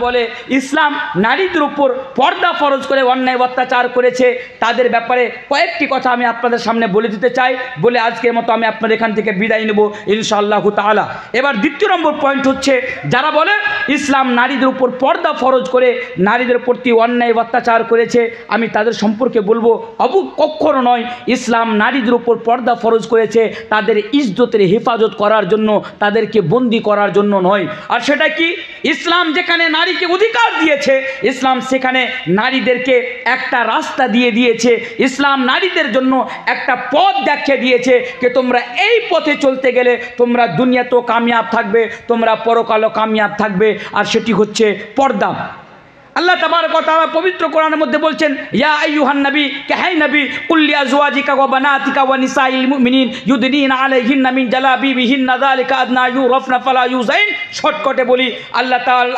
বলে ইসলাম নারীদের উপর পর্দা ফরজ করে অন্যায় অত্যাচার করেছে, তাদের ব্যাপারে কয়েকটি কথা আমি আপনাদের সামনে বলে দিতে চাই, বলে আজকের মতো আমি আপনাদের এখান থেকে বিদায় নেব ইনশাআল্লাহু তাআলা। এবার দ্বিতীয় নম্বর পয়েন্ট হচ্ছে, যারা বলে ইসলাম নারীদের উপর পর্দা ফরজ করে নারীদের প্রতি অন্যায় অত্যাচার করেছে, আমি তাদের সম্পর্কে বলবো কখনো নয়। ইসলাম নারীদের উপর পর্দা ফরজ করেছে তাদের ইজ্জতের হেফাজত করার জন্য, তাদেরকে বন্দি করার জন্য নয়। আর সেটা কি, ইসলাম যেখানে নারীকে অধিকার দিয়েছে, ইসলাম সেখানে নারীদেরকে একটা রাস্তা দিয়ে দিয়েছে, ইসলাম নারীদের জন্য একটা পথ দেখিয়ে দিয়েছে যে তোমরা এই পথে চলতে গেলে তোমরা দুনিয়াতেও কামিয়াব থাকবে, তোমরা পরকালও কামিয়াব থাকবে, আর সেটি হচ্ছে পর্দা। আল্লাহ তাবারক ওয়া তাআলা পবিত্র কোরআনের মধ্যে বলছেন, ইয়া আইয়ুহান নবী, কে হে নবী, কুল লি আজওয়াজিকা ওয়া বানাতিকা ওয়া নিসাইল মুমিনিন ইউদনিনা আলাইহিন্না মিন জালাবিবিহিন্না যালিকা আদনা ইউরাফনা ফালা ইউজাইন। শর্টকাটে বলি,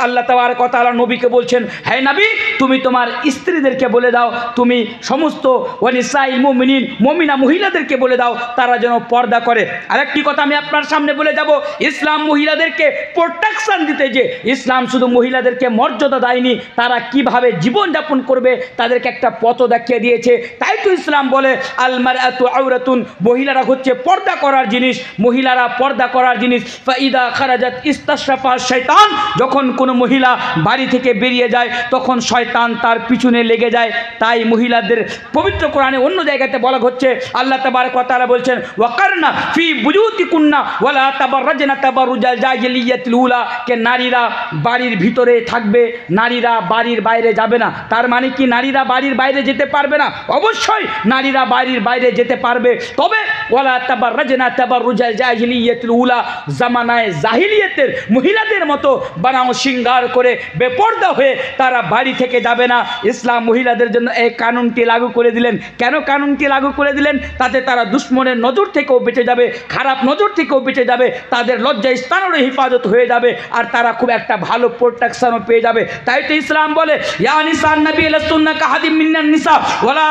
আল্লাহ তাবারক ওয়া তাআলা নবীকে বলছেন, হে নবী, তুমি তোমার স্ত্রীদেরকে বলে দাও, তুমি সমস্ত ওয়া নিসাইল মুমিনিন, মুমিনা মহিলাদেরকে বলে দাও তারা যেন পর্দা করে। আরেকটি কথা আমি আপনার সামনে বলে যাব, ইসলাম মহিলাদেরকে প্রোটেকশন দিতে, যে ইসলাম শুধু মহিলাদেরকে মর্যাদা দেয়নি, তারা কিভাবে জীবনযাপন করবে তাদেরকে একটা পথ দেখিয়ে দিয়েছে। তাই তো ইসলাম বলে আল মারআতু আওরাতুন, মহিলারা হচ্ছে পর্দা করার জিনিস, মহিলারা পর্দা করার জিনিস। ফাইদা খারাজাত ইস্তাশরাফা শয়তান, যখন কোনো মহিলা বাড়ি থেকে বেরিয়ে যায় তখন শয়তান তার পিছনে লেগে যায়। তাই মহিলাদের পবিত্র কোরআনে অন্য জায়গাতে বলা হচ্ছে, আল্লাহ তাবারক ওয়া তাআলা বলছেন, ওয়াকারনা ফি বুয়ুতিকুন্না ওয়ালা তাবাররাজনা তাবাররুজাল জাহিলিয়াতিল উলা, কে নারীরা বাড়ির ভিতরে থাকবে, নারীরা বাড়ির বাইরে যাবে না। তার মানে কি নারীরা বাড়ির বাইরে যেতে পারবে না? অবশ্যই নারীরা বাড়ির বাইরে যেতে পারবে, তবে ওয়ালা তাবাররাজনা তাবাররুজাল জাহিলিয়াতিল উলা, জামানায়ে জাহিলিয়াতের মহিলাদের মতো বানাও সিঙ্গার করে বেপর্দা হয়ে তারা বাড়ি থেকে যাবে না। ইসলাম মহিলাদের জন্য এই কানুনটি লাগু করে দিলেন। কেন কানুনটি লাগু করে দিলেন? তাতে তারা দুশ্মনের নজর থেকেও বেঁচে যাবে, খারাপ নজর থেকেও বেঁচে যাবে, তাদের লজ্জা স্থানেরও হেফাজত হয়ে যাবে, আর তারা খুব একটা ভালো প্রোটেকশনও পেয়ে যাবে। তাই তো ইসলাম বলে, ইয়া নিসা নবী লাস্তুন্না কাহাদিম মিনান নিসা ওয়ালা,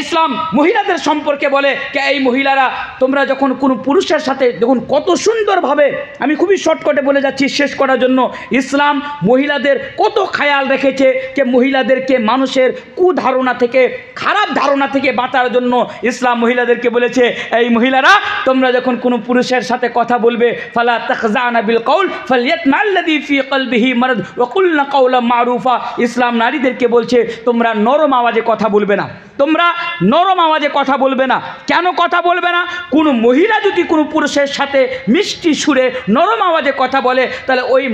ইসলাম মহিলাদের সম্পর্কে বলে কে এই মহিলারা, তোমরা যখন কোনো পুরুষের সাথে, দেখুন কত সুন্দরভাবে, আমি খুবই শর্টকাটে বলে যাচ্ছি শেষ করার জন্য, ইসলাম মহিলাদের কত খেয়াল রেখেছে যে মহিলাদেরকে মানুষের কুধারণা থেকে, খারাপ ধারণা থেকে বাঁচার জন্য ইসলাম মহিলাদেরকে বলেছে, এই মহিলারা তোমরা যখন কোনো পুরুষের সাথে কথা বলবে, ফালা তাখজানা বিল কওল ফালইয়াতমাল্লাযী ফি কলবিহি মারাদ ওয়া কুলনা কাওলাম মারুফা। ইসলাম নারীদেরকে বলছে তোমরা নরম আওয়াজে কথা বলবে না, তোমরা নরম আওয়াজে কথা বলবে না। কেন কথা বলবে না? কোনো মহিলা যদি কোনো পুরুষের সাথে মিষ্টি সুরে নরম আওয়াজে কথা বলে, তাহলে ওই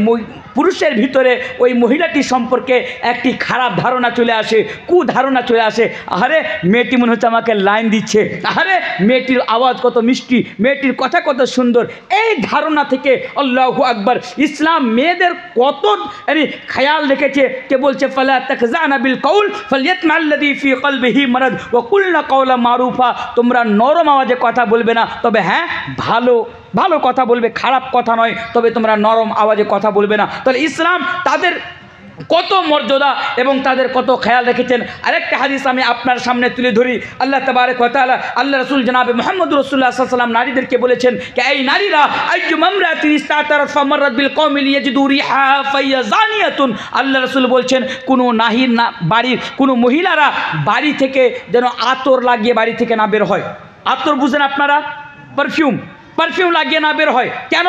পুরুষের ভিতরে ওই মহিলাটি সম্পর্কে একটি খারাপ ধারণা চলে আসে, কুধারণা চলে আসে। আরে মেয়েটি মনে হচ্ছে আমাকে লাইন দিচ্ছে, আরে মেয়েটির আওয়াজ কত মিষ্টি, মেয়েটির কথা কত সুন্দর, এই ধারণা থেকে আল্লাহু আকবার ইসলাম মেয়েদের কত খেয়াল রেখেছে। কে বলছে, ফালা তাখজানা বিল কওল ফালইয়াতমাল্লাযী ফি কলবিহি মারাদ ওয়া কুলনা কাওলাম মারুফা। তোমরা নরম আওয়াজে কথা বলবে না, তবে হ্যাঁ ভালো ভালো কথা বলবে, খারাপ কথা নয়, তবে তোমরা নরম আওয়াজে কথা বলবে না। তাহলে ইসলাম তাদের কত মর্যাদা এবং তাদের কত খেয়াল রেখেছেন। আরেকটা হাদিস আমি আপনার সামনে তুলে ধরি। আল্লাহ তাবারক ওয়া তাআলা, আল্লাহ রাসূল জনাবে মুহাম্মদ রাসূলুল্লাহ সাল্লাল্লাহু আলাইহি ওয়াসাল্লাম নারীদেরকে বলেছেন, এই নারীরা আইয়ুমা ইমরাতিন ইসতাতারাত ফামাররাত বিল কওমি লিয়াজিদু রিহা ফাইয়া জানিয়াতুন। আল্লাহ রাসূল বলছেন, কোনো বাড়ির কোনো মহিলারা বাড়ি থেকে যেন আতর লাগিয়ে বাড়ি থেকে না বের হয়। আতর বুঝেন আপনারা? পারফিউম লাগিয়ে না বের হয়। কেন?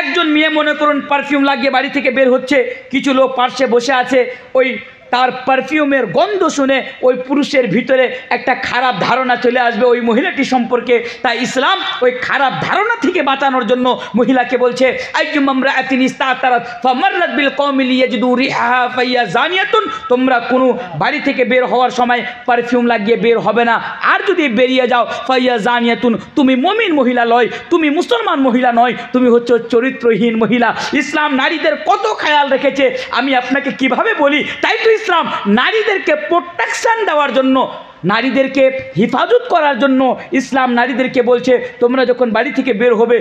একজন মেয়ে মনে করুন পারফিউম লাগিয়ে বাড়ি থেকে বের হচ্ছে, কিছু লোক পাশে বসে আছে, ওই তার পারফিউমের গন্ধ শুনে ওই পুরুষের ভিতরে একটা খারাপ ধারণা চলে আসবে ওই মহিলাটি সম্পর্কে। তাই ইসলাম ওই খারাপ ধারণা থেকে বাঁচানোর জন্য মহিলাকে বলছে, আইয়ুমা ইমরাতিন ইসতাতারাত ফামাররাত বিল কওমি লিয়াজিদু রিহা ফাইয়া জানিয়াতুন। তোমরা কোনো বাড়ি থেকে বের হওয়ার সময় পারফিউম লাগিয়ে বের হবে না, আর যদি বেরিয়ে যাও ফাইয়া জানিয়াতুন, তুমি মুমিন মহিলা নয়, তুমি মুসলমান মহিলা নয়, তুমি হচ্ছে চরিত্রহীন মহিলা। ইসলাম নারীদের কত খেয়াল রেখেছে আমি আপনাকে কিভাবে বলি। তাই তো ইসলাম নারীদেরকে প্রোটেকশন দেওয়ার জন্য নারীদেরকে হেফাজত করার জন্য ইসলাম নারীদেরকে বলছে তোমরা যখন বাড়ি থেকে বের হবে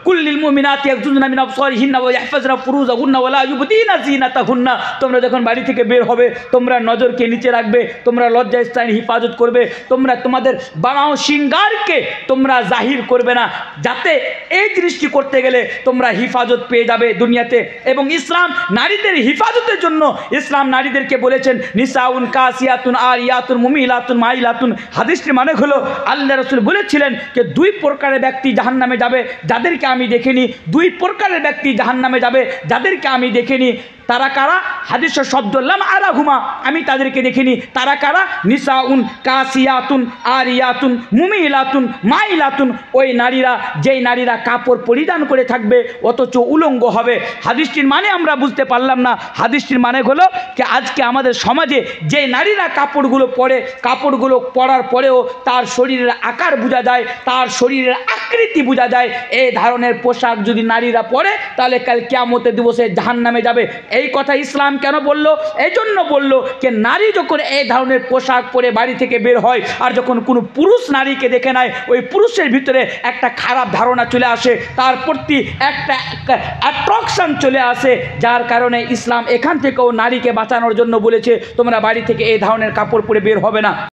কুল্লিল মুমিনাতি ইয়াগযুযনা মিন আবসারিহিন্না ওয়া ইয়াহফাযনা ফুরুজাহুন্না ওয়া লা ইউবদিনা যিনাতাহুন্না, তোমরা যখন বাড়ি থেকে বের হবে তোমরা নজরকে নিচে রাখবে, তোমরা লজ্জাস্থানের হেফাজত করবে, তোমরা তোমাদের বানাও শৃঙ্গারকে তোমরা জাহির করবে না, যাতে এই জিনিসটি করতে গেলে তোমরা হেফাজত পেয়ে যাবে দুনিয়াতে। এবং ইসলাম নারীদের হেফাজতের জন্য ইসলাম নারীদেরকে বলেছেন নিসাউন কাসিয়াতুন আরিয়াতুন মুমিলাতুন মাইলাতুন। হাদিসটির মানে হলো আল্লাহ রাসূল বলেছিলেন যে দুই প্রকারের ব্যক্তি জাহান্নামে যাবে যাদেরকে আমি দেখিনি, দুই প্রকারের ব্যক্তি জাহান্নামে যাবে যাদেরকে আমি দেখিনি। তারা কারা? হাদিসের শব্দ লাম আরাহুমা, আমি তাদেরকে দেখিনি। তারা কারা? নিসাউন কাসিয়াতুন আরিয়াতুন মুমিলাতুন মাইলাতুন, ওই নারীরা যেই নারীরা কাপড় পরিধান করে থাকবে অথচ উলঙ্গ হবে। হাদিসটির মানে আমরা বুঝতে পারলাম না। হাদিসটির মানে হলো যে আজকে আমাদের সমাজে যে নারীরা কাপড়গুলো পরে, কাপড়গুলো পরার পরেও তার শরীরের আকার বোঝা যায়, তার শরীরের আকৃতি বোঝা যায়, এই ধরনের পোশাক যদি নারীরা পরে তাহলে কাল কিয়ামতের দিবসে জাহান্নামে যাবে। এই কথা ইসলাম কেন বলল? এই জন্য বলল যে নারী যখন এই ধরনের পোশাক পরে বাড়ি থেকে বের হয় আর যখন কোনো পুরুষ নারীকে দেখে নেয়, ওই পুরুষের ভিতরে একটা খারাপ ধারণা চলে আসে, তার প্রতি একটা অ্যাট্রাকশন চলে আসে, যার কারণে ইসলাম এখান থেকেও নারীকে বাঁচানোর জন্য বলেছে তোমরা বাড়ি থেকে এই ধরনের কাপড় পরে বের হবে না।